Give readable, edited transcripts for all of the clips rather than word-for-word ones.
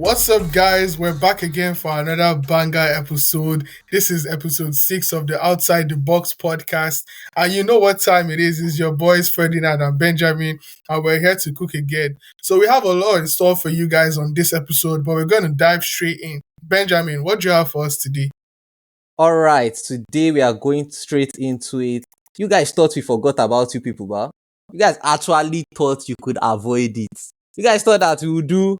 What's up, guys? We're back again for another banger episode. This is episode 6 of the Outside the Box podcast. And you know what time it is. It's your boys, Ferdinand and Benjamin. And we're here to cook again. So we have a lot in store for you guys on this episode, but we're going to dive straight in. Benjamin, what do you have for us today? All right, today we are going straight into it. You guys thought we forgot about you people, but you guys actually thought you could avoid it. You guys thought that we would do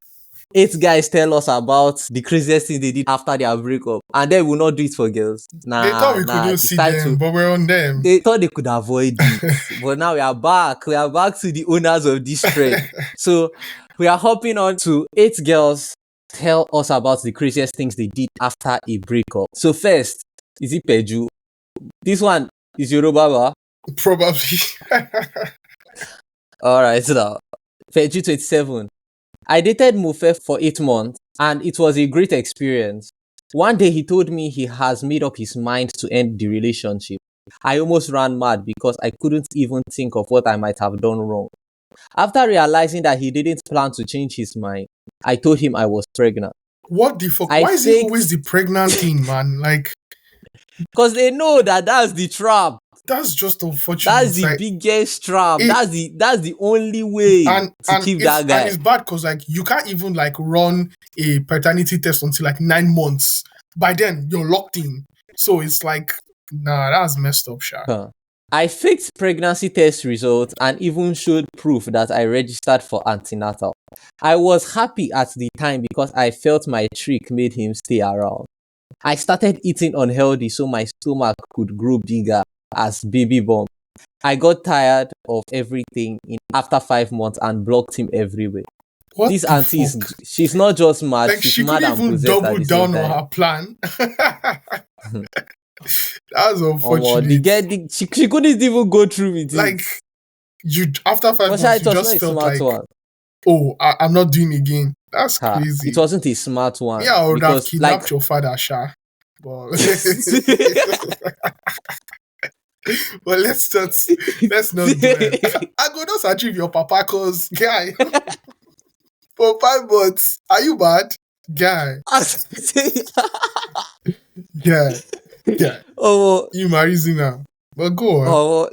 8 guys tell us about the craziest thing they did after their breakup, and then we'll not do it for girls. They thought we couldn't see them, but we're on them. They thought they could avoid it, but now we are back. We are back to the owners of this trend. So we are hopping on to 8 girls tell us about the craziest things they did after a breakup. So first, is it Peju? This one is Yoruba, ba? Probably. Alright, so Peju 27. I dated Mufe for 8 months and it was a great experience. One day he told me he has made up his mind to end the relationship. I almost ran mad because I couldn't even think of what I might have done wrong. After realizing that he didn't plan to change his mind, I told him I was pregnant. What the fuck? Why is it always the pregnant thing, man? Like, because they know that that's the trap. That's just unfortunate. That's the biggest trap. That's the only way to keep that guy. And it's bad because like you can't even like run a paternity test until like 9 months. By then you're locked in. So it's like, nah, that's messed up, Sha. I faked pregnancy test results and even showed proof that I registered for antenatal. I was happy at the time because I felt my trick made him stay around. I started eating unhealthy so my stomach could grow bigger as baby bump. I got tired of everything after 5 months and blocked him everywhere. This auntie she's not just mad, like, she's mad and possessed. She couldn't even double down on her plan. That's unfortunate. She couldn't even go through with it. Like, after 5 months, you just felt like, oh, I'm not doing it again. That's crazy. It wasn't a smart one. Yeah, I would have kidnapped your father, Sha. But but let's not do it. I go just achieve your papa cause guy. For 5 months. Are you bad? Guy. Yeah. Oh, you marry Zina. But go on. Oh,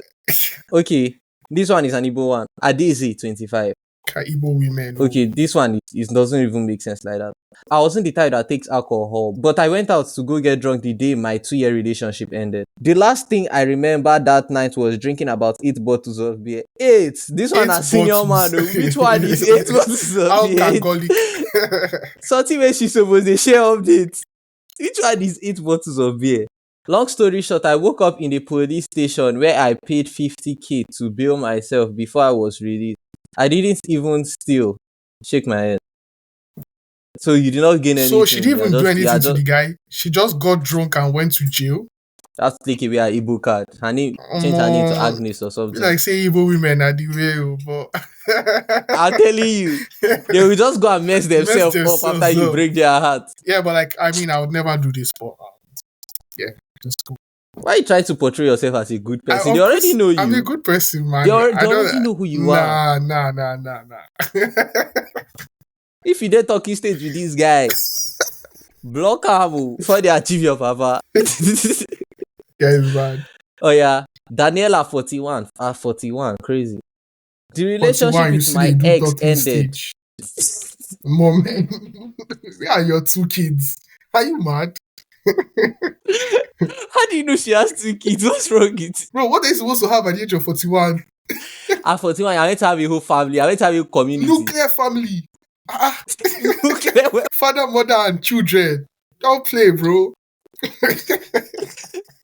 okay. This one is an Igbo one. Adizi 25. Igbo women. Okay, this one it doesn't even make sense like that. I wasn't the type that takes alcohol, but I went out to go get drunk the day my 2-year relationship ended. The last thing I remember that night was drinking about 8 bottles of beer. 8! This one a senior man. Which one is 8 bottles of beer? Alcoholic. Something where she's supposed to share updates. Which one is 8 bottles of beer? Long story short, I woke up in the police station where I paid 50k to bail myself before I was released. I didn't even steal. Shake my head. So you did not gain anything. So she didn't even do anything to the guy. She just got drunk and went to jail. That's take away her Igbo card. Her name, change her name to Agnes or something. Like say Igbo women are the way, but I'm telling you, they will just go and mess themselves up after you break their heart. Yeah, but like I would never do this, but yeah, just go. Why you trying to portray yourself as a good person? They already know you. I'm a good person, man. They already know who you are. Nah. If you did talking stage with this guy, block him before they achieve your papa. Yeah, it's bad. Oh yeah, Daniela 41. 41, crazy. The relationship with my ex ended. Mom, where are your 2 kids? Are you mad? How do you know she has 2 kids? What's wrong with it? Bro, what are you supposed to have at the age of 41? At 41, I went to have a whole family. I went to have a community. Nuclear family. Father, mother, and children. Don't play, bro.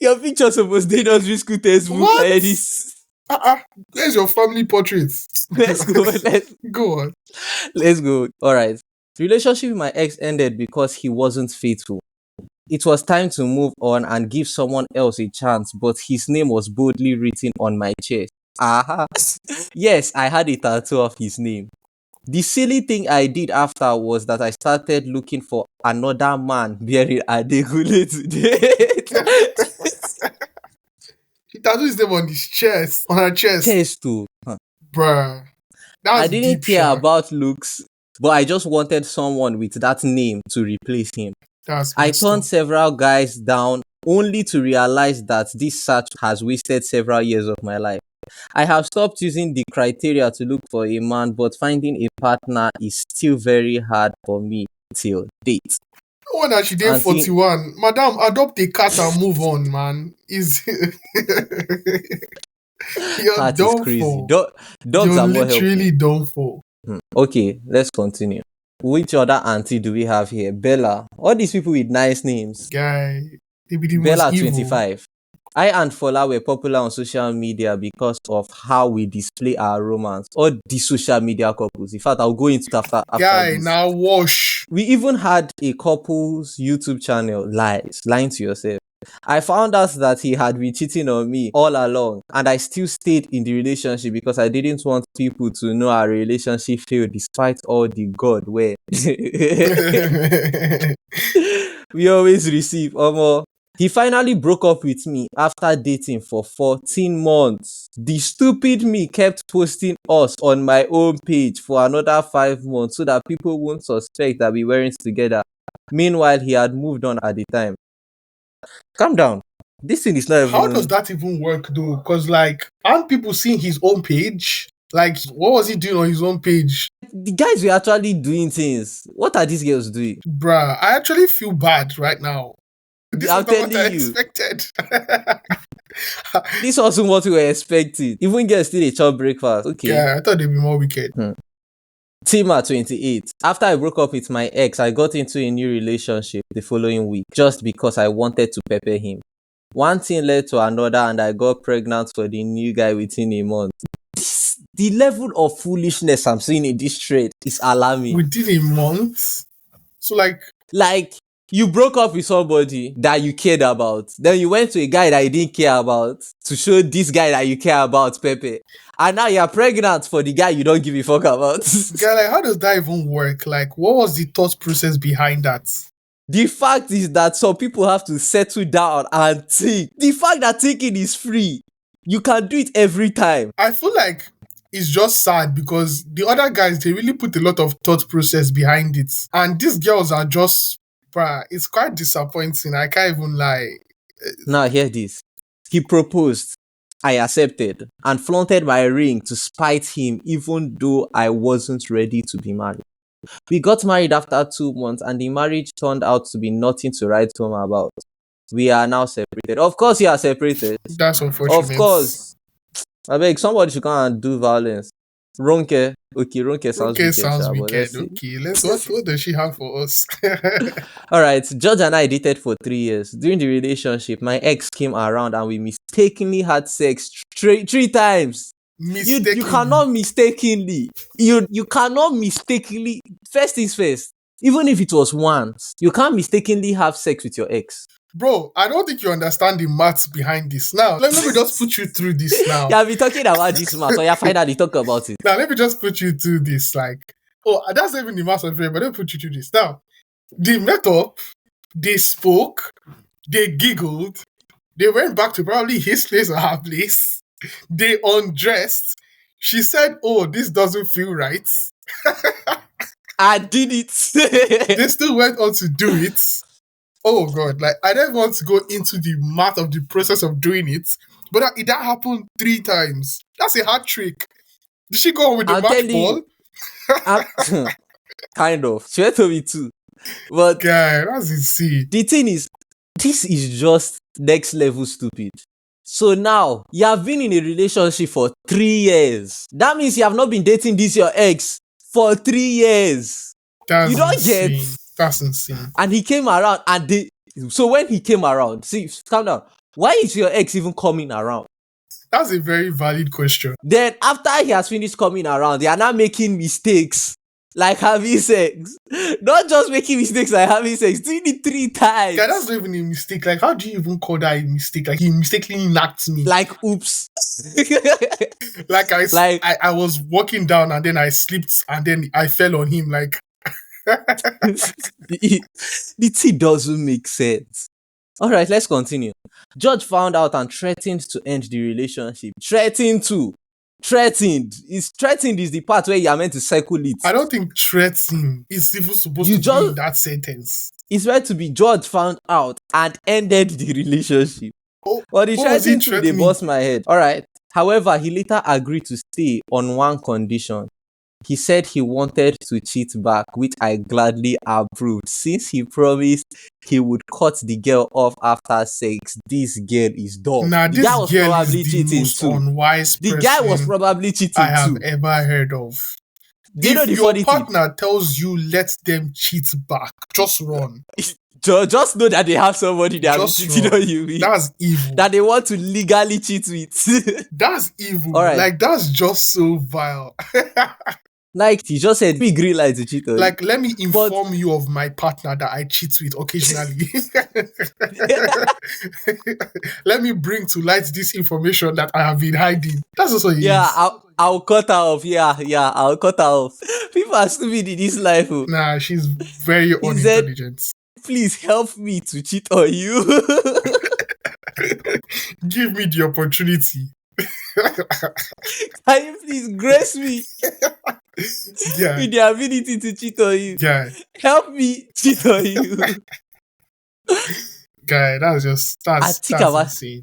Your picture supposed to not be school textbook like this. Where's your family portraits? Let's go. Go on. Let's go. All right. Relationship with my ex ended because he wasn't faithful. It was time to move on and give someone else a chance, but his name was boldly written on my chest. Yes, I had a tattoo of his name. The silly thing I did after was that I started looking for another man bearing Adegule today. He tattooed his name on his chest, on her chest. Chest too. Bruh. I didn't care about looks. but I just wanted someone with that name to replace him. That's I messed turned up. several guys down only to realize that this search has wasted several years of my life. I have stopped using the criteria to look for a man, but finding a partner is still very hard for me till date. No wonder she did Auntie, 41. Madam, adopt a cat and move on, man. Is you're cat is done crazy. for. Dogs You're are more helpful. literally done for. Okay, let's continue. Which other auntie do we have here? Bella. All these people with nice names. Guy, maybe the most Bella evil. 25. I and Fola were popular on social media because of how we display our romance. All the social media couples. In fact, I'll go into it after Guy, this. now wash. We even had a couple's YouTube channel, Lies, Lying to Yourself. I found out that he had been cheating on me all along, and I still stayed in the relationship because I didn't want people to know our relationship failed despite all the God way. We always receive, Omo. He finally broke up with me after dating for 14 months. The stupid me kept posting us on my own page for another 5 months so that people won't suspect that we weren't together. Meanwhile, he had moved on at the time. Calm down. This thing is not How does even. that even work though? Because like, aren't people seeing his own page? Like, what was he doing on his own page? The guys were actually doing things. What are these girls doing? Bruh, I actually feel bad right now. This I'm was not telling what I you, expected. this wasn't what we were expecting. Even girls still a chop breakfast. Okay. Yeah, I thought they'd be more wicked. Tima 28. After I broke up with my ex, I got into a new relationship the following week just because I wanted to pepper him. One thing led to another and I got pregnant for the new guy within a month. The level of foolishness I'm seeing in this thread is alarming. Within a month. So like, Like, you broke up with somebody that you cared about. Then you went to a guy that you didn't care about to show this guy that you care about, Pepe. And now you're pregnant for the guy you don't give a fuck about. guy, like, how does that even work? Like, what was the thought process behind that? The fact is that some people have to settle down and think. The fact that thinking is free, you can do it every time. I feel like it's just sad because the other guys, they really put a lot of thought process behind it. And these girls are just, bruh, it's quite disappointing. I can't even lie. Now hear this. He proposed. I accepted and flaunted my ring to spite him even though I wasn't ready to be married. We got married after 2 months and the marriage turned out to be nothing to write home about. We are now separated. Of course you are separated. That's Of unfortunate. course. I beg, somebody should come and do violence. Ronke. Okay, Ronke sounds Okay, wicked, sounds sha, but let's wicked. see. Okay, what does she have for us? Alright, George and I dated for 3 years. During the relationship, my ex came around and we mistakenly had sex three times. You Mistakenly. cannot mistakenly. You cannot mistakenly. First things first. Even if it was once, you can't mistakenly have sex with your ex. Bro, I don't think you understand the maths behind this. Now, let me just put you through this now. You have been talking about this matter, so you finally talk about it. Now, let me just put you through this. Like, oh, that's not even the maths of it, but let me put you through this. Now, they met up, they spoke, they giggled, they went back to probably his place or her place, they undressed. She said, oh, this doesn't feel right. I did it. They still went on to do it. Oh God, like I don't want to go into the math of the process of doing it, but that happened 3 times. That's a hat trick. Did she go on with the I'm match telling ball? you. Kind of. She went to me too. But Guy, that's insane. the thing is, this is just next level stupid. So now, you have been in a relationship for 3 years. That means you have not been dating this your ex for 3 years. That's You don't insane. get. That's insane. And he came around and they. So when he came around, see, calm down. Why is your ex even coming around? That's a very valid question. Then after he has finished coming around, they are now making mistakes. Like having sex. Not just making mistakes like having sex, doing it 3 times. Guy, that's not even a mistake. Like, how do you even call that a mistake? Like, he mistakenly knocked me. Like, oops. Like, I was walking down and then I slipped and then I fell on him. Like, the thing doesn't make sense. Alright, let's continue. George found out and threatened to end the relationship. Threatened to. threatened. It's threatened is the part where you are meant to circle it. I don't think threatening is even supposed You to be in just that sentence. it's meant to be George found out and ended the relationship. Oh, But the what was he threatening thing, they threatening? bust my head. All right. However, he later agreed to stay on one condition. He said he wanted to cheat back, which I gladly approved since he promised he would cut the girl off after sex. This girl is dumb. Nah, The guy this was girl is probably the cheating most too. unwise The guy was person probably I cheating have too. ever heard of. Do you know If the your funny thing? partner tells you let them cheat back, just run. Just know that they have somebody that will be Just cheating run. on you with. That's evil. That they want to legally cheat with. That's evil. All right. Like, that's just so vile. Like, he just said, big green light to cheat on you. Like, let me inform you of my partner that I cheat with occasionally. Let me bring to light this information that I have been hiding. That's also it Yeah, is. I'll cut her off. Yeah, I'll cut her off. People are stupid in this life. Oh. Nah, she's very He said, unintelligent. please help me to cheat on you. Give me the opportunity. Can you please grace me Yeah, with the ability to cheat on you? yeah, Help me cheat on you. guy, that's think about- insane.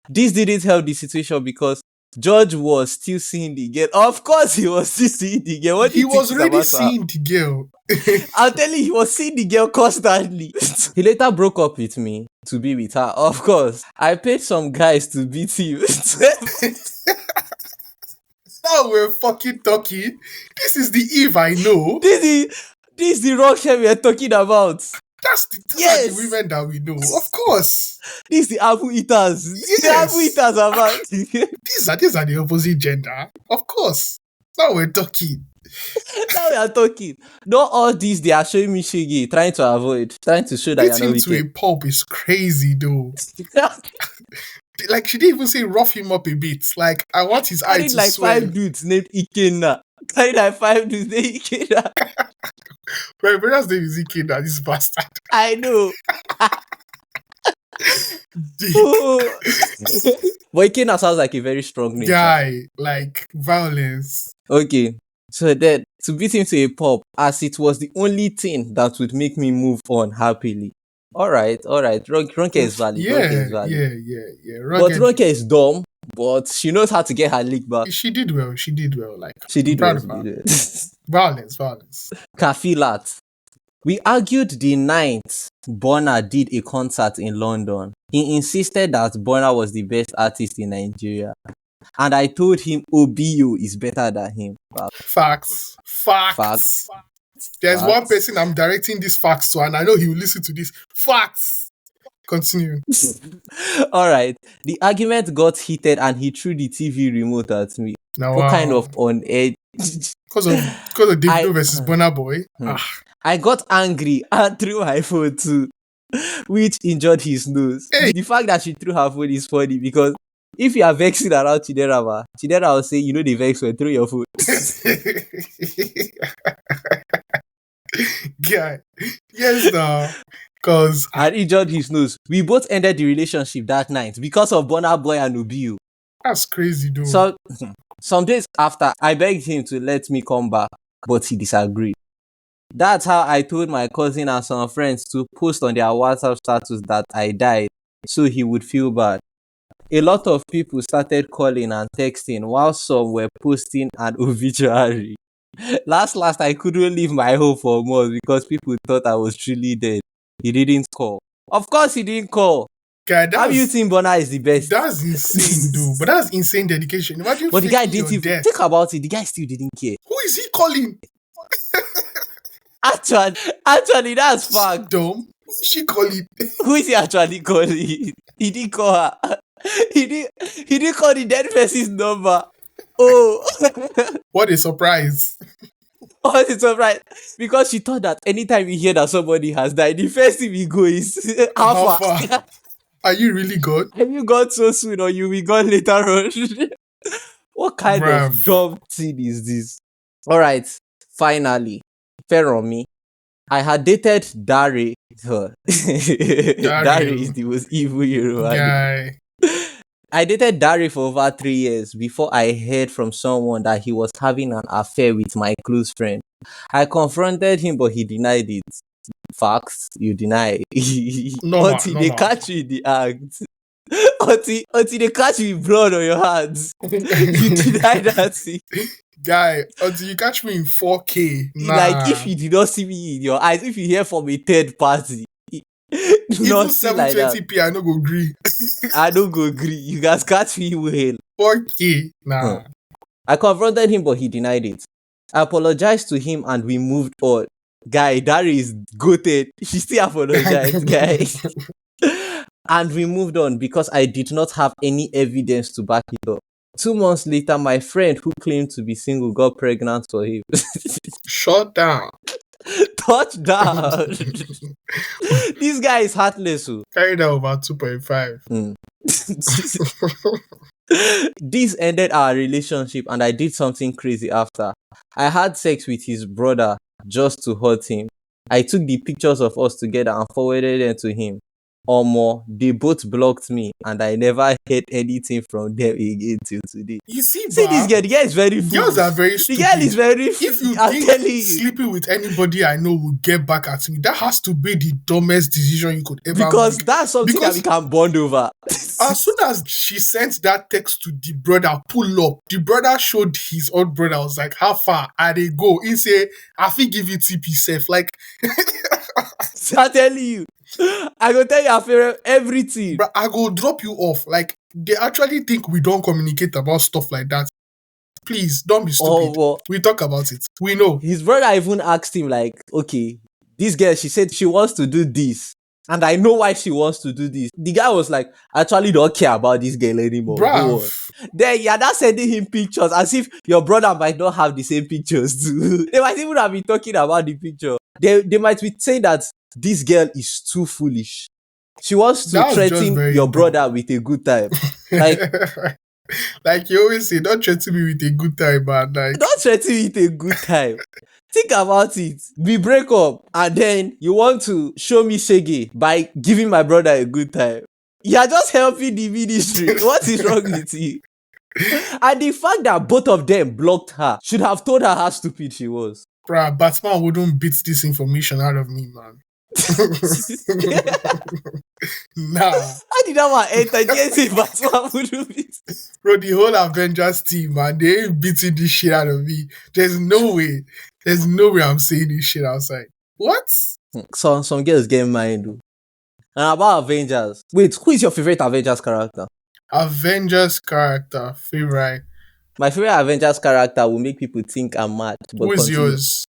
This didn't help the situation because George was still seeing the girl. Of course, he was still seeing the girl. What do He you think was is already about to happen? seeing the girl. I'll tell you, he was seeing the girl constantly. He later broke up with me to be with her. Of course, I paid some guys to beat him. Now we're fucking talking. This is the Eve I know. This is the Rocket we are talking about. These are the women that we know. Of course. This is the apple eaters. The Yes. apple eaters are about. These are the opposite gender. Of course. Now we're talking. Now we are talking. Not all these they are showing me shiggy, trying to avoid, trying to show that you're Beating not to a wicked. pulp is crazy though. Like, she didn't even say rough him up a bit. Like, I want his eye Carried to like swell. 5 dudes named Ikenna. Carried like 5 dudes named Ikenna. My brother's name is Ikeda, this bastard. I know. Dick. Oh. But Ikenna sounds like a very strong name. Guy, like, violence. Okay. So then, to beat him to a pulp, as it was the only thing that would make me move on happily. Alright. Ronke is valid. Yeah. But Rugged. Ronke is dumb, but she knows how to get her lick back. She did well. Like, She did I'm well. proud of her. Violence. Kafilat. We argued the night Burna did a concert in London. He insisted that Burna was the best artist in Nigeria. And I told him Obio is better than him. Facts. There's one person I'm directing these facts to, and I know he will listen to this. Facts. Continue. Alright. The argument got heated and he threw the TV remote at me. Now, What kind of on edge? Because of Davido versus Burna Boy. I got angry and threw my phone too, which injured his nose. Hey. The fact that she threw her phone is funny because if you are vexing around Chidera will say, you know the vex when throw your phone. Guy. Yes, no. Because And injured his nose. We both ended the relationship that night because of Burna Boy and Obio. that's crazy, dude. So, some days after, I begged him to let me come back, but he disagreed. That's how I told my cousin and some friends to post on their WhatsApp status that I died, so he would feel bad. A lot of people started calling and texting, while some were posting an obituary. Last, I couldn't leave my home for months because people thought I was truly dead. He didn't call. Of course he didn't call. Guy, How do you think Burna is the best? That's insane, dude. But that's insane dedication. Imagine But the guy faking didn't your even death. think about it. The guy still didn't care. Who is he calling? Actually, that's fact. Dumb. Who is she calling? Who is he actually calling? He didn't call her. He didn't call the dead person's number. Oh. What a surprise. Oh, it's alright. Because she thought that anytime you hear that somebody has died, the first thing we go is how far? Are you really good? Have you gone so soon or you will gone later on? What kind of dumb thing is this? Alright, finally, fair on me. I had dated Dare. Dare is the most evil Yoruba. Guy. I dated Dari for over 3 years before I heard from someone that he was having an affair with my close friend. I confronted him, but he denied it. Facts, you deny. Normal, Until they normal. catch you in the act. Until they catch you with blood on your hands. You deny that thing. Guy, until you catch me in 4K, Like if nah. you did not see me in your eyes, if you hear from a third party, Even nothing like that. 720p, I no go agree. I don't go agree. You guys catch me well. 4K, Huh. nah. I confronted him, but he denied it. I apologized to him and we moved on. Guy, Dari is goated. She still apologized, guy. And we moved on because I did not have any evidence to back it up. 2 months later, my friend who claimed to be single got pregnant for him. Shut down. Touchdown. This guy is heartless. Oh. Carried out about 2.5. Mm. This ended our relationship and I did something crazy after. I had sex with his brother just to hurt him. I took the pictures of us together and forwarded them to him. Or more, they both blocked me and I never heard anything from them again till today. You see, See this bro, girl, the girl is very girls foolish. are very The girl is stupid. very If you I'm think telling you. sleeping with anybody I know will get back at me, that has to be the dumbest decision you could ever Because make. that's something that we can bond over. As soon as she sent that text to the brother, pull up, the brother showed his own brother. I was like, how far? I they go. He say, I think give it TP safe. Like, I'm telling you. I go tell your favorite everything. bro, I go drop you off. Like, they actually think we don't communicate about stuff like that. Please, don't be stupid. Well, We talk about it. We know. his brother even asked him, like, okay, this girl, she said she wants to do this. And I know why she wants to do this. The guy was like, I actually don't care about this girl anymore. Go on. Bruv. Then you're not sending him pictures as if your brother might not have the same pictures too. They might even have been talking about the picture. They might be saying that this girl is too foolish. She wants to That was just threaten very your dumb. brother with a good time. Like, like you always say, don't threaten me with a good time, man. Like, don't threaten me with a good time. Think about it. We break up and then you want to show me shege by giving my brother a good time. You're just helping the ministry. What is wrong with you? And the fact that both of them blocked her should have told her how stupid she was. bruh, Batman wouldn't beat this information out of me, man. Nah. How did that one enter? Yes, Batman wouldn't beat. Bro, the whole Avengers team, man, they ain't beating this shit out of me. There's no way. There's no way I'm saying this shit outside. What? Some girls get mind. And about Avengers. Wait, who is your favorite Avengers character? Avengers character, favorite. My favorite Avengers character will make people think I'm mad. But Who is continue. yours?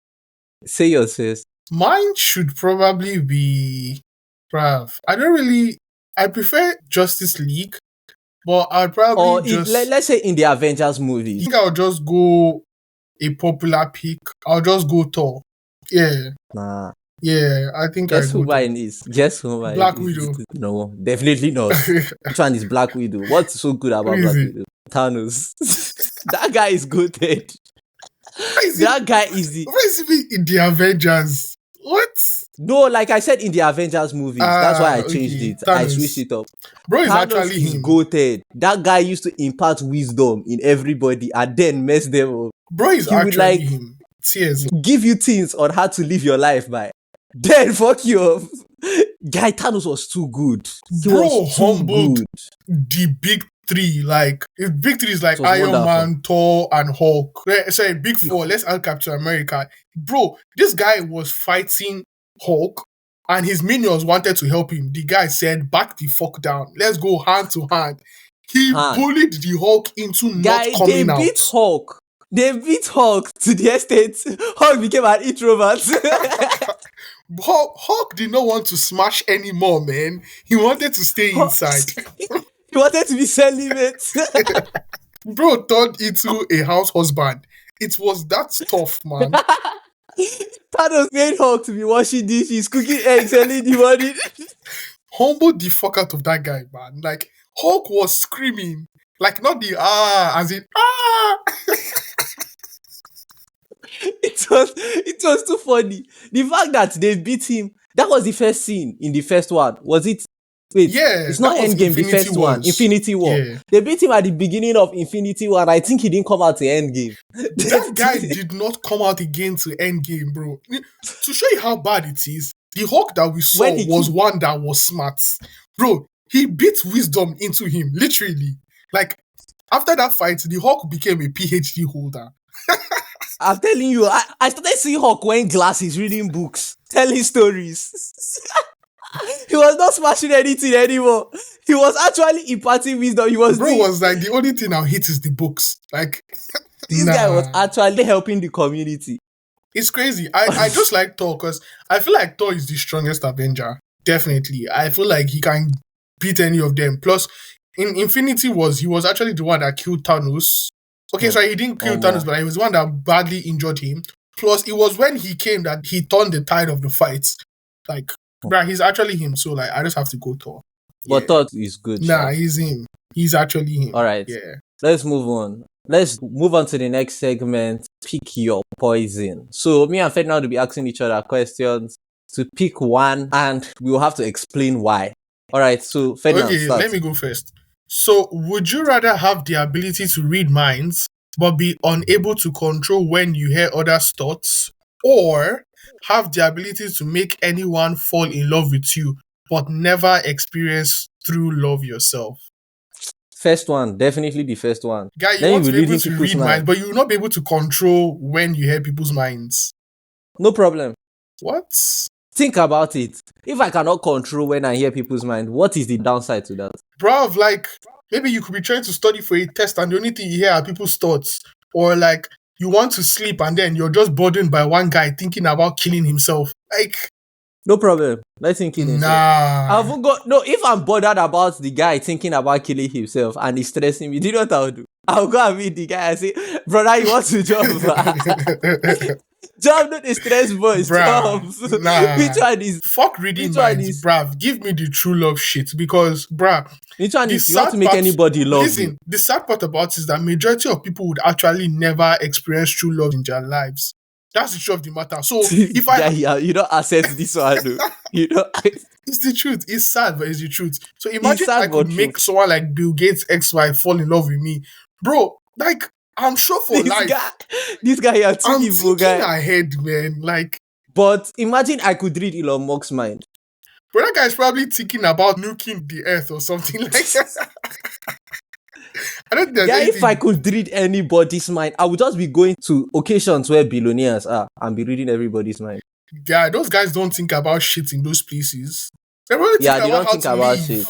Say yours first. Mine should probably be bruv. I prefer Justice League, but I'd probably Or let's say in the Avengers I movies. think I'll just go a popular pick. I'll just go Thor. Yeah. Nah. Yeah, I think Guess I who go mine is? Guess who mine Black is? Widow. No, definitely not. Which one is Black Widow? What's so good about Who is Black it? Widow? Thanos. That guy is good. That guy is the Why is he in the Avengers? What? no, like I said in the Avengers movies. That's why I changed Okay, it. I Thanos. switched it up. Bro is Thanos actually is him. goated. That guy used to impart wisdom in everybody and then mess them up. Bro is He would, actually like, him. Tears. Give you things on how to live your life by. Then fuck you up. Guy, Thanos was too good. He Bro was too humbled good. the big three. Like, if big three is like It was Iron wonderful. Man, Thor, and Hulk. Sorry, big four. Let's add Captain America. Bro, this guy was fighting Hulk and his minions wanted to help him. The guy said, back the fuck down. Let's go hand to hand. He bullied the Hulk into not coming out. They beat Hulk. They beat Hulk to the extent Hulk became an introvert. Hulk did not want to smash anymore, man. He wanted to stay inside. He wanted to be celibate. Bro turned into a house husband. It was that tough, man. Thanos made Hulk to be washing dishes, cooking eggs early in the morning. Humbled the fuck out of that guy, man. Like, Hulk was screaming. Like, not the as in It was too funny. The fact that they beat him, that was the first scene in the first one. Was it Wait, Yeah, it's that not was Endgame, the Infinity first one. Wars. Infinity War. Yeah. They beat him at the beginning of Infinity War, and I think he didn't come out to Endgame. That guy did not come out again to Endgame, bro. To show you how bad it is, the Hulk that we When saw he was killed, one that was smart. Bro, he beat wisdom into him, literally. Like, after that fight, the Hulk became a PhD holder. I'm telling you, I started seeing Hawk wearing glasses, reading books, telling stories. He was not smashing anything anymore. He was actually imparting wisdom. He was Bro doing. was like, the only thing I'll hit is the books. Like, This guy was nah. actually helping the community. It's crazy. I just like Thor because I feel like Thor is the strongest Avenger. Definitely. I feel like he can beat any of them. Plus, in Infinity Wars, he was actually the one that killed Thanos. Okay, Hmm. so he didn't kill Thanos, but he was the one that badly injured him. Plus, it was when he came that he turned the tide of the fight. Like, bruh, he's actually him. So, like, I just have to go Thor. But Yeah. Thought is good, Nah, sure. he's him. He's actually him. All right. Yeah. Let's move on. Let's move on to the next segment. Pick your poison. So me and Ferdinand will be asking each other questions to pick one, and we will have to explain why. All right. So Ferdinand, Okay, start. let me go first. So, would you rather have the ability to read minds, but be unable to control when you hear others' thoughts, or have the ability to make anyone fall in love with you, but never experience true love yourself? First one, definitely the first one. Guy, you Then want you to be be able reading to people's read minds, mind. but you will not be able to control when you hear people's minds. No problem. What? Think about it. If I cannot control when I hear people's mind, what is the downside to that? Bruv, like, maybe you could be trying to study for a test and the only thing you hear are people's thoughts. Or like, you want to sleep and then you're just burdened by one guy thinking about killing himself. Like, No problem. Let him kill himself. nah. If I'm bothered about the guy thinking about killing himself and he's stressing me, do you know what I'll do? I'll go and meet the guy and say, brother, you want to jump? Jump, not the stress boys, Bruh, jump. nah. Which one is Fuck reading which one minds, is bruv. Give me the true love shit because, bruh, which one the is you want to sad make part, anybody love you? listen, the sad part about it is that majority of people would actually never experience true love in their lives. That's the truth of the matter. So if I, Yeah, you don't accept this one, though. You don't. it's the truth. It's sad, but it's the truth. So It's imagine I sad could but make true. someone like Bill Gates' ex-wife fall in love with me. Bro, like, I'm sure for This life. guy, this guy, you're too I'm evil, thinking guy. ahead, man. Like, But imagine I could read Elon Musk's mind. bro, that guy's probably thinking about nuking the earth or something like that. I don't think there's Yeah, if I anything. could read anybody's mind, I would just be going to occasions where billionaires are and be reading everybody's mind. Guy, those guys don't think about shit in those places. They're really Yeah, thinking they about don't how think to about live. shit.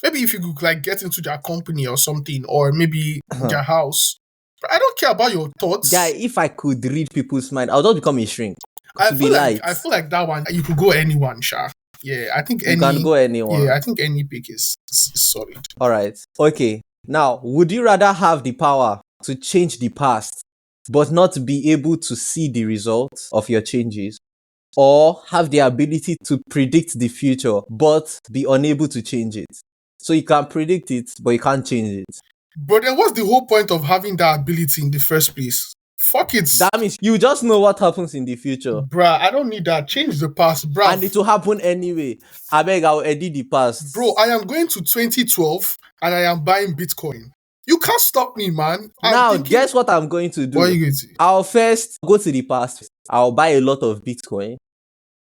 Maybe if you could like get into their company or something, or maybe their house. But I don't care about your Guy, thoughts. if I could read people's mind, I'll just become a shrink. I To be feel like light. I feel like that one you could go anyone, Sha. Yeah, I think You can go anyone. I think any pick is solid. Alright. Okay. Now, would you rather have the power to change the past, but not be able to see the results of your changes? Or have the ability to predict the future, but be unable to change it? So you can predict it, but you can't change it. But then what's the whole point of having that ability in the first place? Fuck it. That means you just know what happens in the future. Bruh, I don't need that. Change the past, bruh. And it will happen anyway. I beg, I'll edit the past. Bro, I am going to 2012 and I am buying Bitcoin. You can't stop me, man. Now, guess what I'm going to do? What are you going to do? I'll first go to the past. I'll buy a lot of Bitcoin.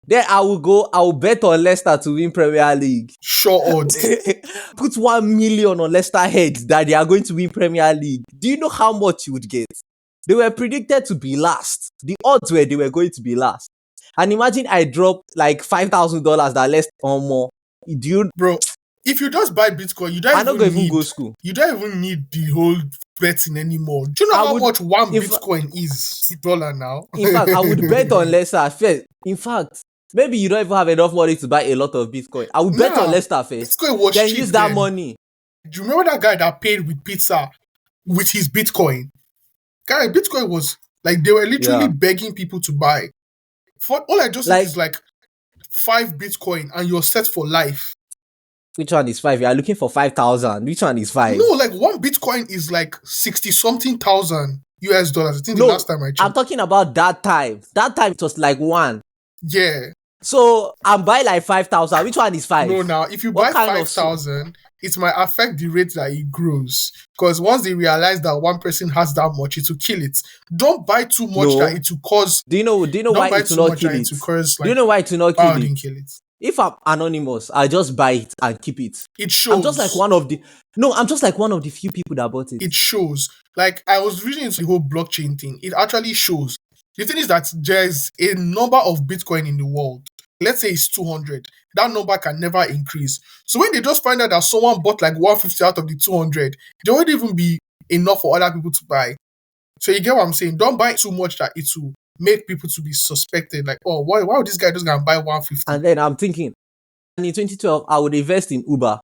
Then I'll bet on Leicester to win Premier League. Sure odds. Put 1 million on Leicester heads that they are going to win Premier League. Do you know how much you would get? They were predicted to be last. The odds were they were going to be last. And imagine I drop like $5,000 that less or more. Do you? Bro, if you just buy Bitcoin, I'm not going to even go school. you don't even need the whole betting anymore. Do you know how much one Bitcoin is to dollar now? In fact, I would bet on Leicester first. In fact, maybe you don't even have enough money to buy a lot of Bitcoin. I would bet on Leicester first. Bitcoin was then cheap use that then. money. Do you remember that guy that paid with pizza with his Bitcoin? Guy, Bitcoin was like they were literally begging people to buy. For all I just need is like 5 Bitcoin and you're set for life. Which one is 5? You are looking for 5,000. Which one is 5? No, like 1 Bitcoin is like 60 something thousand US dollars. I think the last time I checked. I'm talking about that time. That time it was like 1. Yeah. So I'm buying like 5,000. Which one is No, 5? now if you What buy kind of 5,000, it might affect the rate that it grows. Because once they realize that one person has that much, it will kill it. Don't buy too much that no? it will cause. Do you know Don't why buy it will too not much kill that it it? will cause Do you like. know why it will not Wow, kill I it? didn't kill it. If I'm anonymous, I just buy it and keep it. It I'm just like shows. one of the no, I'm just like one of the few people that bought it. It shows. Like I was reading into the whole blockchain thing. It actually shows. The thing is that there's a number of Bitcoin in the world. Let's say it's 200. That number can never increase. So when they just find out that someone bought like 150 out of the 200, there won't even be enough for other people to buy. So you get what I'm saying? Don't buy too much that it will make people to be suspected. Like, oh, why would this guy just gonna buy 150? And then I'm thinking, and in 2012, I would invest in Uber.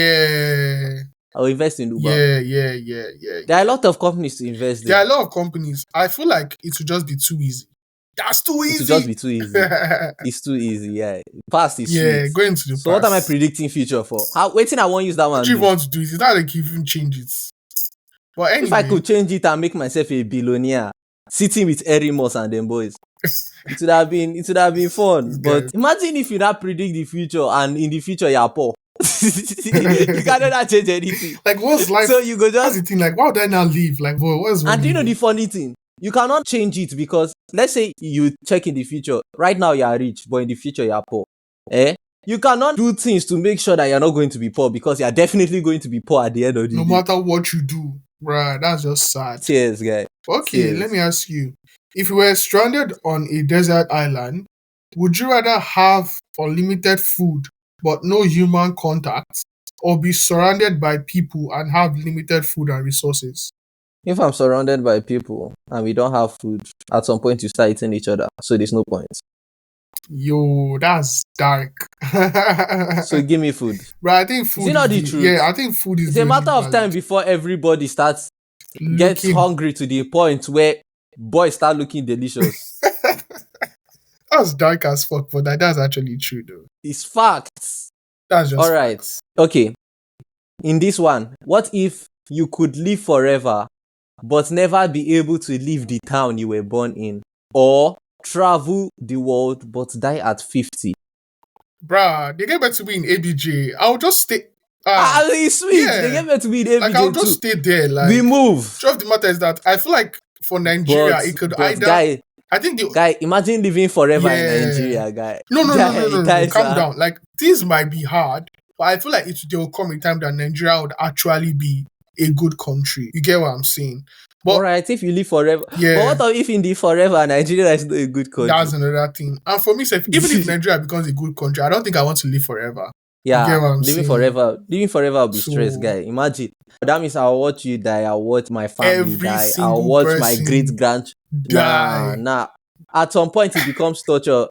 Yeah, I will invest in Uber. yeah. There are a lot of companies to invest There are there. a lot of companies. I feel like it will just be too easy. That's too It will just easy. be too easy. It's too easy, yeah. Past is Yeah, sweet. go into the So what am I past. predicting future for? How waiting I won't use that What one do you do. want to do? It's not like you even change it. But If I anyway, could change it and make myself a billionaire, sitting with Harry Moss and them boys, it would have been fun. this But guy. imagine if you not predict the future and in the future you're poor. You cannot change anything. Like, what's So life? you go That's just the thing. Like, why would I now leave? Like, what's wrong and do you know the living? funny thing? You cannot change it because let's say you check in the future. Right now you are rich, but in the future you are poor. Eh? You cannot do things to make sure that you're not going to be poor because you're definitely going to be poor at the end of the No day. matter what you do, bruh, that's just sad. Cheers, guy. Okay, let Cheers. me ask you. If you were stranded on a desert island, would you rather have unlimited food but no human contact, or be surrounded by people and have limited food and resources? If I'm surrounded by people and we don't have food, at some point you start eating each other. So there's no point. Yo, that's dark. So give me food. But I think Is it food not is the the truth? I think food is It's the a only matter of time valid. before everybody gets Looking hungry to the point where boys start looking delicious. that's dark as fuck, but that's actually true though. It's facts. That's just All right. facts. Okay. In this one, what if you could live forever but never be able to leave the town you were born in? Or travel the world but die at 50? Bruh, they get back to me in ABJ. I'll just stay. Ah, It's sweet. They yeah. gave it to me in Like I'll ABJ just too. stay there. We Like, move. truth of the matter is that I feel like for Nigeria, But it could but either. I think the guy, imagine living forever in yeah. Nigeria, guy. No. Guys, Calm down. Like things might be hard, but I feel like there will come a time that Nigeria would actually be a good country. You get what I'm saying? But alright, if you live forever. But yeah, what if in the forever Nigeria is not a good country? that's another thing. And for me, even if Nigeria becomes a good country, I don't think I want to live forever. You get Yeah, what I'm living saying? forever. Living forever will be stress, So guy. Imagine. That means I'll watch you die. I'll watch my family every die. I'll single watch my great person grand. die. Nah. At some point, it becomes torture.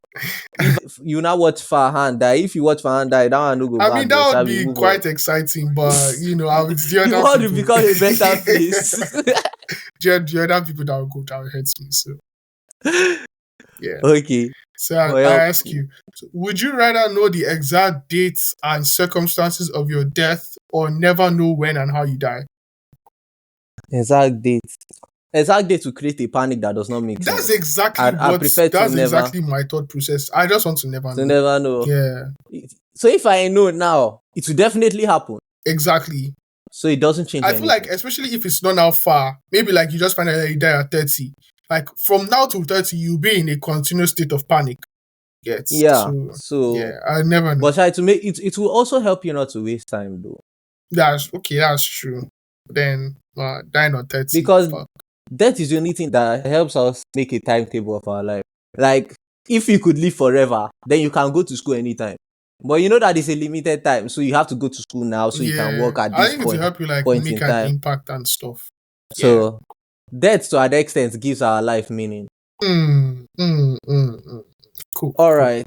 If you now watch Farhan die, if you watch Farhan die, that one no go I mean, bad. Though, that would shall we be move on? quite exciting, but it's the The other world will people. become a better place. The other people that will go down hurts me. So yeah. Okay. So I Well, ask you, would you rather know the exact dates and circumstances of your death or never know when and how you die? exact date. Exact date to create a panic that does not make That's sense. exactly I prefer that's exactly my thought process. I just want to never to know. never know. Yeah, So if I know now, it will definitely happen. exactly. So it doesn't change I feel anything. like, especially if it's not now far, maybe like you just find out that you die at 30. Like from now to 30, you'll be in a continuous state of panic. Yes. Yeah. So, So, yeah, I never know. but try to make it. It will also help you not to waste time, though, That's okay, that's true. Then dying on 30. because Fuck. that is the only thing that helps us make a timetable of our life. Like, if you could live forever, then you can go to school anytime. But you know that it's a limited time, so you have to go to school now, so you can Yeah. work at I this think it will help you like point make in an time. impact and stuff. Yeah. So, death to an extent gives our life meaning. Cool. All right.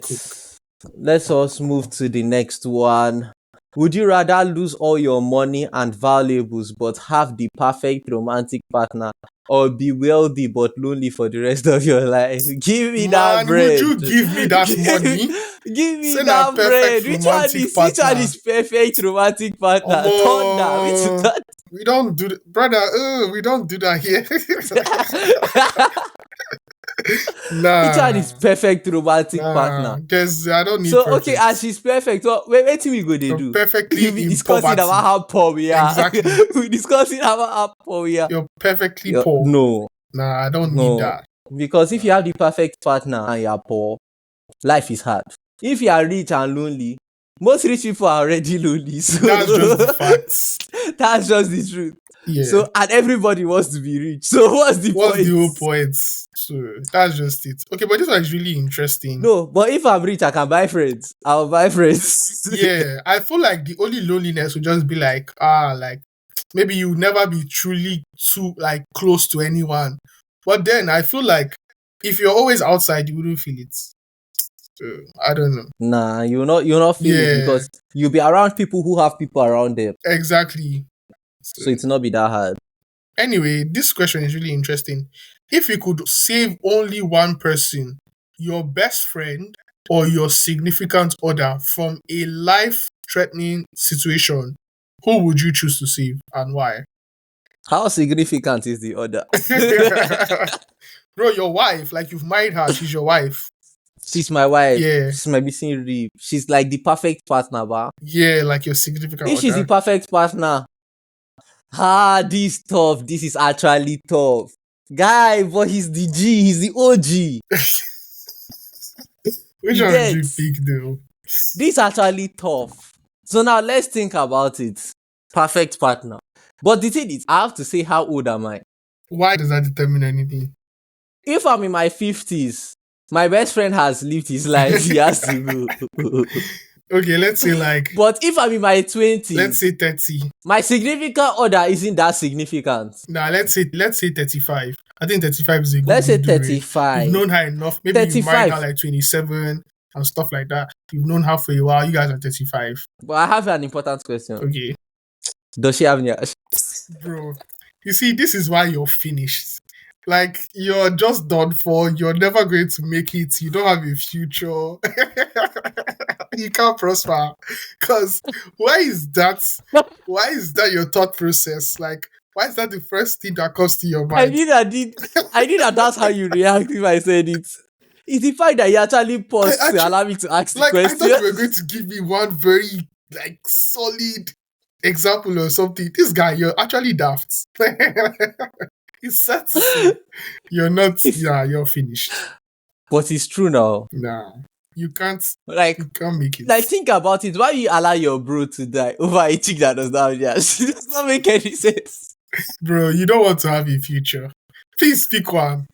Let's us move to the next one. Would you rather lose all your money and valuables but have the perfect romantic partner, or be wealthy but lonely for the rest of your life? Give me that Man, would bread. you give me that money? Give me Say na that bread. perfect Which one romantic is partner. perfect romantic partner? Thunder. Which Omo, thunder? we don't do brother. We don't do that here. Which one Nah, is perfect romantic nah. partner? I don't need So okay, perfect. as she's perfect, what thing we go they You're do? perfectly We'll be in discussing poverty. about how poor we are. Exactly. We discussing about how poor we are. You're perfectly poor. No, Nah, I don't need no. that. Because if you Nah. have the perfect partner and you are poor, life is hard. If you are rich and lonely, most rich people are already lonely. So That's just the facts. that's just the truth. Yeah. So and everybody wants to be rich. So what's the What's the point? whole point? So that's just it. Okay, but this one is really interesting. No, but if I'm rich, I can buy friends. I'll buy friends. Yeah, I feel like the only loneliness would just be like maybe you never be truly too like close to anyone. But then I feel like if you're always outside, you wouldn't feel it. So I don't know. Nah, you'll not feel it Yeah, because you'll be around people who have people around them. exactly. So, So it's not be that hard. anyway, this question is really interesting. If you could save only one person, your best friend or your significant other from a life-threatening situation, who would you choose to save and why? How significant is the other? Bro, your wife, like you've married her, she's your wife. She's my wife. Yeah, She's my missing rib. She's like the perfect partner, ba. yeah, like your significant If she's the other. perfect partner, this tough. This is actually tough. Guy, but he's the G, he's the OG. Which You one would you get pick though? this actually tough. So now let's think about it. Perfect partner. But the thing is, I have to say how old am I? Why does that determine anything? If I'm in my 50s, my best friend has lived his life. He has to go. Okay, let's say But if I'm in my 20s, let's say 30. my significant other isn't that significant. Nah, let's say 35. I think 35 is a good Let's say middle range. You've 35. known her enough. Maybe you married her 35. like 27 and stuff like that. You've known her for a while. You guys are 35. But I have an important question. Okay. Does she have any? Bro, you see, this is why you're finished. Like, you're just done for. You're never going to make it. You don't have a future. You can't prosper. Because why is that? Why is that your thought process? Like, why is that the first thing that comes to your I mind? knew that that's how you react if I said it. It's the fact that you actually paused to allow me to ask the I question. thought you were going to give me one very like solid example or something. This guy, you're actually daft. It's sad to see. You're not. Yeah, you're finished. But it's true now. Nah, you can't. Like, You can't make it. think about it. Why you allow your bro to die over a chick that does not have jazz? It does not make any sense. Bro, you don't want to have a future. Please pick one.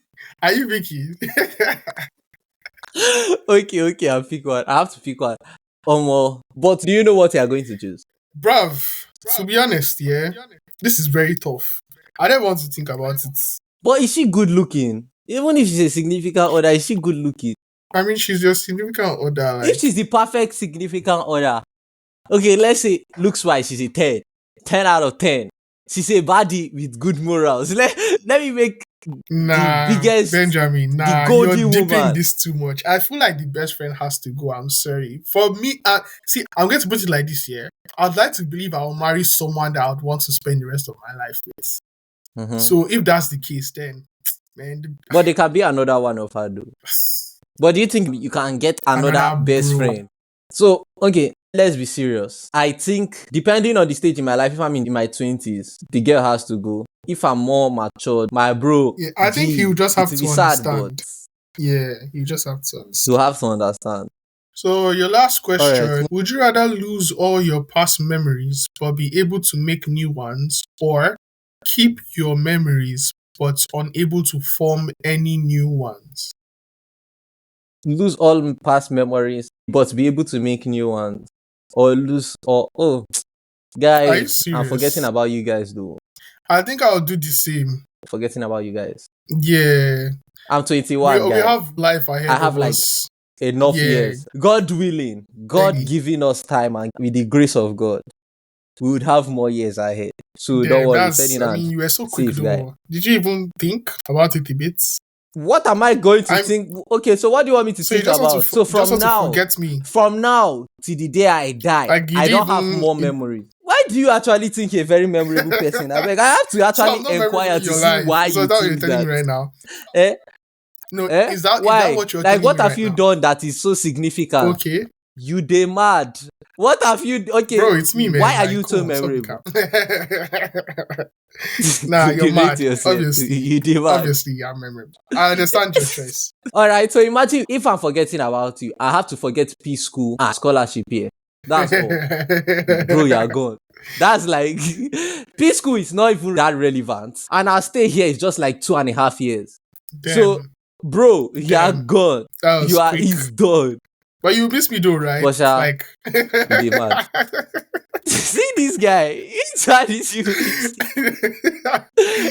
Are you Vicky? Okay, I'll pick one. I have to pick one. But do you know what you are going to choose? Bruv, to be honest, yeah, this is very tough. I don't want to think about it. But is she good looking? Even if she's a significant other, is she good looking? I mean, she's your significant other. Like, If she's the perfect significant other, okay, let's say looks wise, she's a 10. 10 out of 10. She's a baddie with good morals. Let me make nah, the biggest, Benjamin, the nah, golden you're dipping woman. this too much. I feel like the best friend has to go. I'm sorry. For me, see, I'm going to put it like this here. I'd like to believe I'll marry someone that I would want to spend the rest of my life with. Mm-hmm. So if that's the case, then, man. But there can be another one of her, though. But do you think you can get another best friend? So, okay, let's be serious. I think, depending on the stage in my life, if I'm in my 20s, the girl has to go. If I'm more matured, my bro, Yeah, I think you just have to sad, understand. but Yeah, you just have to understand. you have to understand. So your last question, Alright. would you rather lose all your past memories but be able to make new ones, or keep your memories but unable to form any new ones? Lose all past memories, but be able to make new ones. Or lose, Are you guys, I'm serious? forgetting about you guys, though. I think I'll do the same. Forgetting about you guys. Yeah. I'm 21, We guys. have life ahead I have of like us. enough Yeah. years. God willing, God Steady. giving us time, and with the grace of God, we would have more years ahead. So don't Yeah, worry, Ferdinand. you were so quick Safe guy. though. Did you even think about it a bit? What am I going to think? Okay, so what do you want me to So you think just want about? to So just want to forget me. from now till the day I die, Like, you I don't didn't have even- more memories. Why do you actually think you're a very memorable person? I have to So I'm actually not inquire memorable in to your see life. why So you that's what you're think telling that. me right now. Eh? No, Eh? is that Why? what you're Like, telling what me have right you now? done that is so significant? Okay, You dey mad. What have you? Okay, bro, it's me, why man. are Like, you come so on, stop the memorable? cap. Nah, you're Relate mad. to yourself. Obviously, You dey mad. obviously, I'm memorable. I understand your choice. All right. So imagine if I'm forgetting about you, I have to forget P school and scholarship here. That's all, bro. You're gone. That's like P school is not even that relevant, and our stay here is just like 2.5 years. So, Damn, bro, you're damn, gone. that was You are quick. is done. But you miss me though, right? But Like, you dey mad. See this guy. Which one is you miss?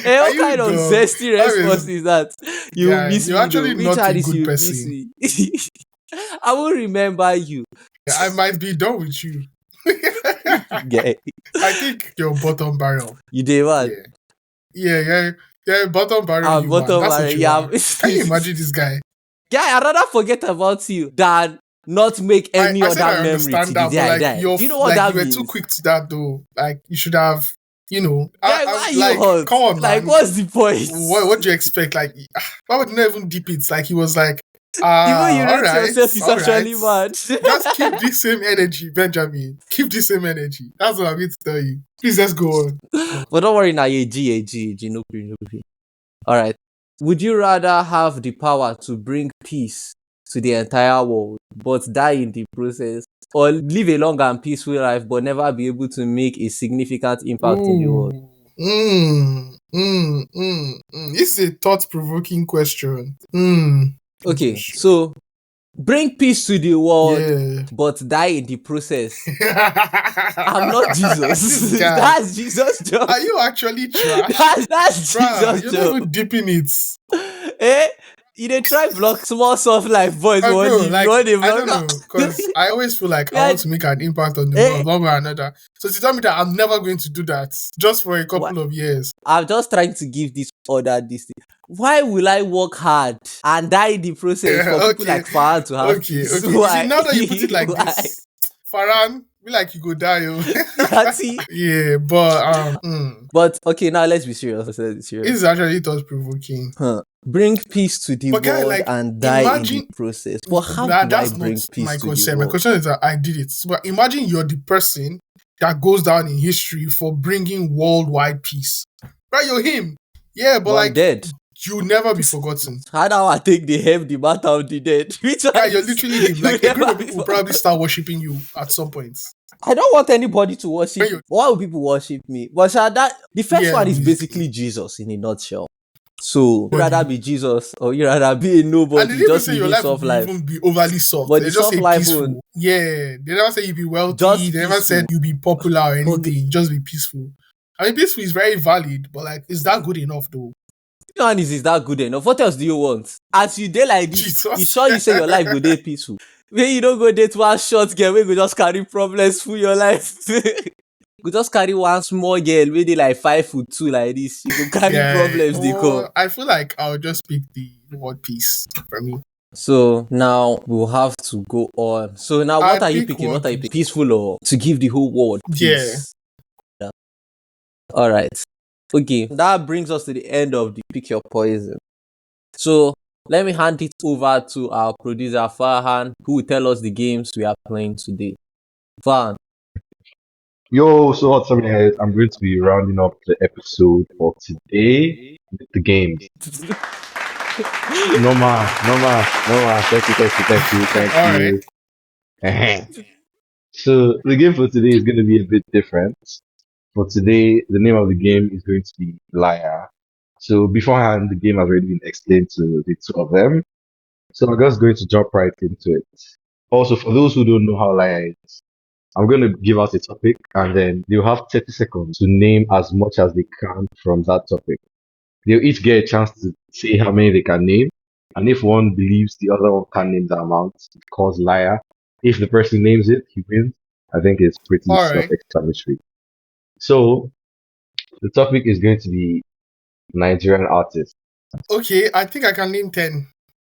Eh, are what you kind of dumb? zesty response Obviously, is that? You guy, miss you're me though. actually Which not a one is good you miss person. me? I will remember you. I might be done with you. Yeah. I think you're bottom barrel. You dey mad. Yeah. Yeah, bottom barrel I'm human. bottom That's what line. you Yeah. are. Can you imagine this guy? Guy, I'd rather forget about you than not make any I said other I memory understand till the that, day but I like die. Do you know what like that you were too means? quick to that though. Like you should have, Guy, why are you like, hot? come on, Like, man. what's the point? What do you expect? Like, why would you not even deep it? Like he was like, Even you all rate right, yourself is all right. actually mad. Just keep this same energy, Benjamin. Keep this same energy. That's what I'm going to tell you. Please, let's go on. But don't worry now, no green, no green. All right. Would you rather have the power to bring peace to the entire world, but die in the process, or live a long and peaceful life, but never be able to make a significant impact in the world? Ooh. This is a thought-provoking question. Okay, so bring peace to the world, Yeah. but die in the process. I'm not Jesus. This guy. That's Jesus' job. Are you actually trash? That's Bruh, Jesus' you're not job. even dipping it. Eh? You dey try block small soft life boys won't Bro, leave. You like, want dey I block don't know, because I always feel like I yeah, want to make an impact on the eh? world, one way or another. So to tell me that I'm never going to do that, just for a Why- couple of years. I'm just trying to give this order this thing. Why will I work hard and die in the process for people Okay, like Farhan to have peace? okay. You see, Why? now that you put it like Why? this, Farhan, be like you go die, oh. Yeah, see? Yeah, but But okay, now let's be serious. Let's be serious. it's actually thought provoking. Huh. Bring peace to the But guy, world like, and die in the imagine process. But how do I that's not bring peace my to the concern. My world? concern is that I did it. But imagine you're the person that goes down in history for bringing worldwide peace. Right, you're him. Yeah, but But I'm like dead. you'll never be forgotten. How do I take the help the matter of the dead? Which one Yeah, you're is literally him. you Like a group never of be people will probably forgotten? start worshiping you at some point. I don't want anybody to worship When me. you Why would people worship me? But that the first yeah, one is obviously. basically Jesus in a nutshell. So you rather Body. be Jesus or you rather be a And they nobody, didn't even just say your living life will soft be life. even be overly soft. But They the just soft say life will peaceful. Yeah. They never say you be wealthy. just They never peaceful. said you be popular or But anything. Just be peaceful. I mean, peaceful is very valid, but like, is that good enough though? the one is that good enough? What else do you want? As you dey like this, you Jesus. sure you say your life go dey peaceful? When you don't go date one short girl, we go just carry problems for your life. Go just carry one small girl wey dey like 5'2" like this. You go carry Yeah. problems dey come. I feel like I'll just pick the word peace for me. So now we'll have to go on. So now I what are you pick picking? one What are you picking? peace. Peaceful or to give the whole world Yeah. peace? Yeah. All right. Okay. That brings us to the end of the pick your poison. So let me hand it over to our producer Farhan, who will tell us the games we are playing today. Farhan. Yo, so what's up, guys? I'm going to be rounding up the episode for today with the games. No man, no man, no man. Thank All right. you. So the game for today is going to be a bit different. For today, the name of the game is going to be Liar. So beforehand, the game has already been explained to the two of them. So I'm just going to jump right into it. Also, for those who don't know how Liar is, I'm going to give out a topic and then they'll have 30 seconds to name as much as they can from that topic. They'll each get a chance to say how many they can name. And if one believes the other one can't name the amount, it's called liar. If the person names it, he wins. I think it's pretty All right. self-explanatory. So the topic is going to be Nigerian artists. Okay. I think I can name 10.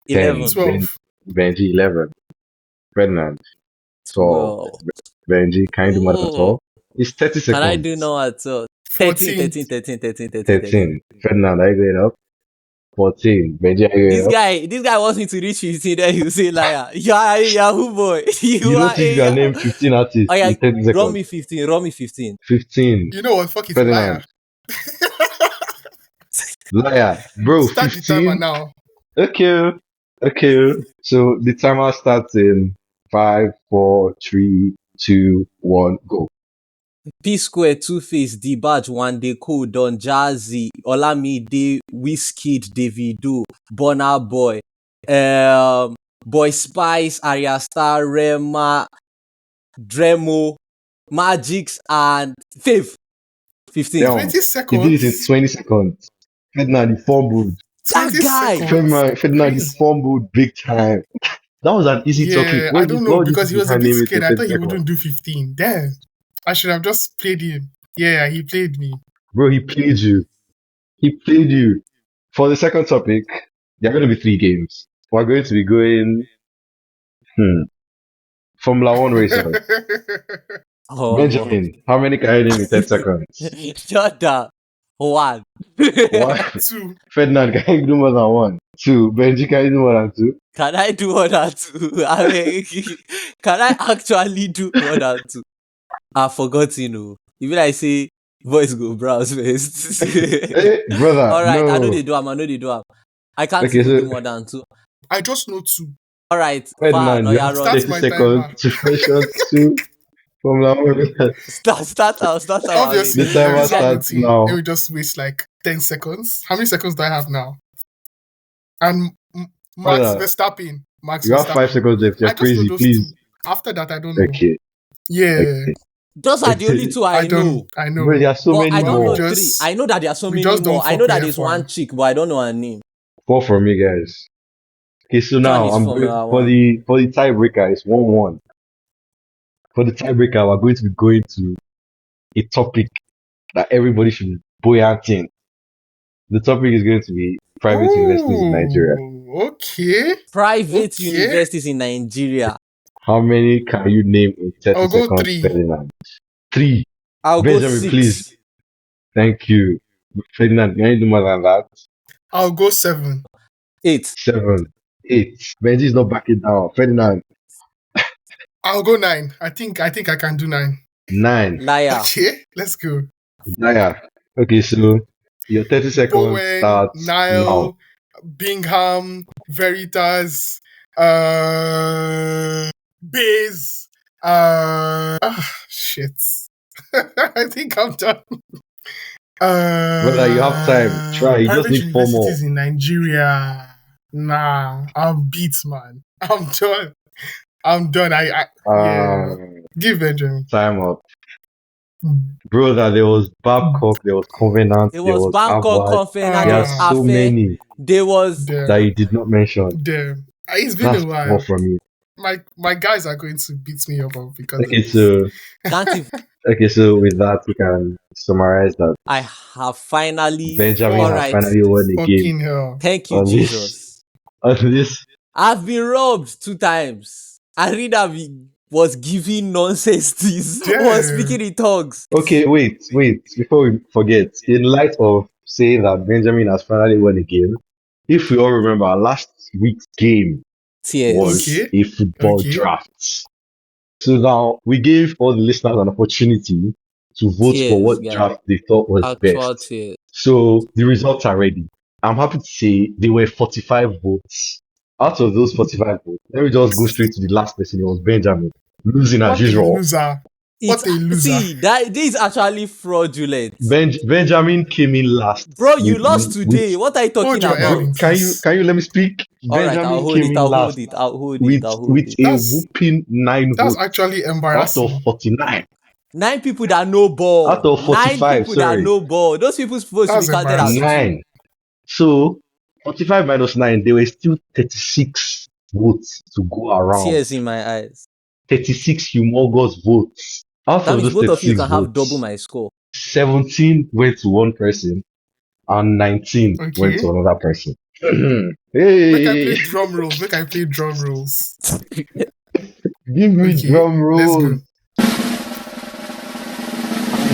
11. 10, 12. Benji, 11, Ferdinand, 12, 12. Benji, kind of mother at Oh, all. It's 30 can I do seconds. now at all? 13, 14. 13, 13, 13, 13, 13, 13. 13. Ferdinand, are you going up? 14. Benji, are This you up? guy, this guy wants me to reach 15, then he'll say liar. You are a Yahoo boy. You You don't are think a you can Yahoo. name 15 artists Oh yeah, in 30 run seconds? me 15, run me 15. 15. You know what? Fuck it, liar. Ferdinand. Liar. Bro, Start the timer 15? now. Okay. Okay. So the timer starts in 5, 4, 3, 2, 1, go. P Square, Two Face, D Badge, One Day Code, Don Jazzy, Olamide, Wizkid, Davido, Burna Boy, Boy Spice, Arya Star, Rema, Dremo, Magix, and Faith. 15. Damn. 20 He did it in seconds. 20 seconds. Ferdinand, he fumbled. That 20 guy. seconds. Ferdinand, he Crazy. fumbled big time. That was an easy topic. Yeah, Why I did, don't why know would you because think he you was a can't bit name it in scared. I 30 thought he seconds? wouldn't do 15. Damn. I should have just played him. Yeah, he played me. Bro, he played you. He played you. For the second topic, there are going to be 3 games. We're going to be going, hmm, Formula One racers. Oh, Benjamin, how many can you name in 10 seconds? shut up. One. One. 2. Ferdinand, can you do more than one? Two. Benji, can you do more than two? Can I do one or two? I mean, can I actually do one or two? I've forgotten. Even I say voice go browse first. Hey, brother, All right, I know no. they do. I know they do. I can't Okay, even so do more than two. I just know 2. All right, fine. Ferdinand, No, you you're have run. Start 30 my seconds timer. to mention two Formula One racers. Start out. I mean, The Obviously, let me timer this start guy. starts waiting. Let now. me just waste like 10 seconds. How many seconds do I have now? And Max Brother, Verstappen. Max you have 5 Verstappen. seconds left. You're I just know crazy, those 2. please. After that, I don't know. Okay, Yeah, okay. Those are the only two I know. I Bro, know. there are so But many I But don't we know more. 3. just I know that there are so we many just don't more. I know fuck that with there's one F1. chick, but I don't know her name. 4 from me, guys. Okay, so Which one now is I'm going Formula for One? the tiebreaker. It's 1-1. For the tiebreaker, we're going to be going to a topic that everybody should be buoyant in. The topic is going to be private universities in Nigeria. Oh, okay. Private Okay. universities in Nigeria. How many can you name in 30 I'll go seconds, 3. Ferdinand? 3. I'll go Benjamin, 6. please. Thank you. Ferdinand, can you do more than that? I'll go 7. 8. 7. 8. Benji is not backing down. Ferdinand, I'll go 9. I think I can do 9. 9. Liar. Okay, let's go. Naya. Okay, so your 30 seconds Bowen, starts now. Nile, Bingham, Veritas, Bays, shit. I think I'm done. Brother, you have time. Try. You just Private need 4 more. universities in Nigeria. Nah, I'm beat, man. I'm done. Yeah. Give Benjamin. Time up. Brother, there was Babcock, there was Covenant, There there was was Bangkok Harvard. Conference, There there are was so Afe, many there was that Damn. you did not mention. Damn. It's been That's a 4 while. from you. My guys are going to beat me up because of Okay, this. so can't even, with that we can summarize that I have finally Benjamin all has right. finally won the game Fucking hell. Thank you, on this Jesus. on this. I've been robbed 2 times. I read that we was giving nonsense this was Damn. speaking in tongues. Okay, wait. Before we forget, in light of saying that Benjamin has finally won a game, if we all remember, last week's game Tears. was Okay. a football Okay. draft. So now we gave all the listeners an opportunity to vote for Tears, what guy. draft they thought was Actual best. tears. So the results are ready. I'm happy to say there were 45 votes. Out of those 45 votes, let me just go straight to the last person. It was Benjamin, losing as What a usual. loser. It's What a loser. see that this is actually fraudulent. Benjamin came in last Bro, you with lost with today. What are you talking Hold your L about? in can you peace. let me speak? All right, I'll Benjamin hold came it. in I'll hold last it. I'll hold it. with I'll hold it. a That's whooping 9 that's votes actually out of embarrassing. 49. 9 people that know Out ball. of 9 45, people that sorry. know ball. Those people's votes should be That's counted as embarrassing. 2. 9. So 45 minus 9, there were still 36 votes to go around. Tears in my eyes. 36 humongous votes. Out That of means those both of you 36 can have double votes, my score. 17 went to one person and 19 went Okay. to another person. Make I play Hey, drum rolls. give me Okay. drum Let's go. rolls.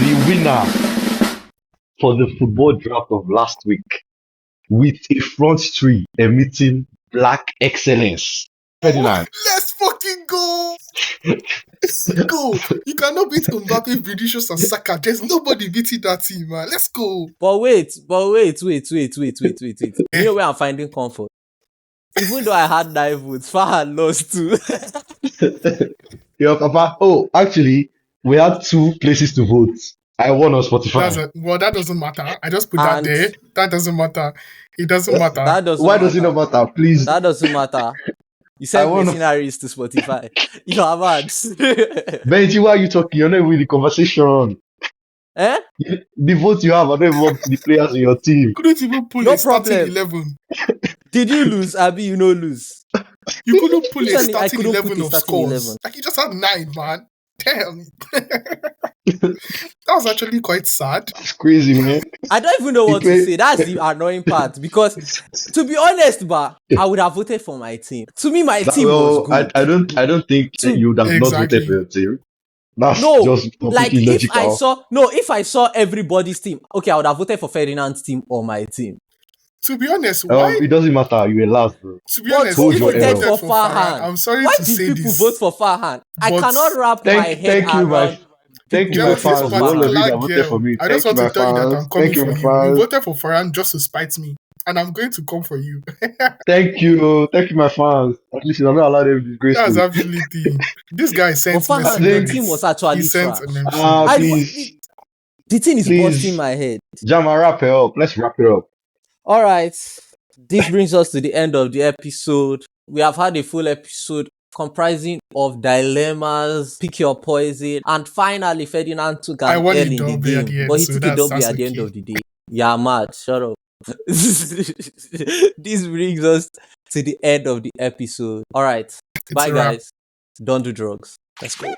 The winner for the football draft of last week with a front three emitting black excellence. Ferdinand. Let's fucking go. Let's go. You cannot beat Mbappe, Vinicius, and Saka. There's nobody beating that team, man. Let's go. But wait. You know where I'm finding comfort? Even though I had 9 votes, Farhan lost too. Your papa. Oh, actually, we had two places to vote. I won on Spotify. Well, that doesn't matter. I just put that And there. That doesn't matter. It doesn't matter. that doesn't Why matter. does it not matter? Please. That doesn't matter. You I sent wanna- mercenaries to Spotify. You are mad. Benji, why are you talking? You're not even in the conversation. Eh? The votes you have are not even the players in your team. Couldn't even pull No a starting problem. 11. Did you lose, Abi? You no lose. You couldn't pull a Literally, I starting couldn't put 11 a of starting scores. 11. Like, you just had 9, man. Damn. That was actually quite sad. It's crazy, man. I don't even know what to play- say. That's the annoying part. Because, to be honest, I would have voted for my team. To me, my team was good. I don't think Two. you would have not Exactly. voted for your team. That's No, just like completely if logical. I saw everybody's team, okay, I would have voted for Ferdinand's team or my team. To be honest, why? It doesn't matter. You were last, bro. To be But honest, Hold who your voted error. for Farhan? I'm sorry Why to did say people this. vote for Farhan? I but cannot wrap my head Thank you, around. thank you, There my was this fans. All of you particular that voted girl. for me. I just Thank want you, to tell you that my I'm coming fans. Thank for you, you. my You fans. voted for Farhan just to spite me. And I'm going to come for you. Thank you, my fans. At least I'm not allowed to disgrace That's me. absolutely. This guy sent But Farhan, mercenaries. the team was actually He sent trash. an MC. Please, The thing is Please. busting my head. Jama, wrap it up. Let's wrap it up. All right. This brings us to the end of the episode. We have had a full episode comprising of dilemmas, pick your poison, and finally Ferdinand took I an won L a in the double game. at the end, But he so took a that's W at the end okay. of the day. Yeah, mad. Shut up. This brings us to the end of the episode. All right. Bye, a wrap. guys. Don't do drugs. Let's go.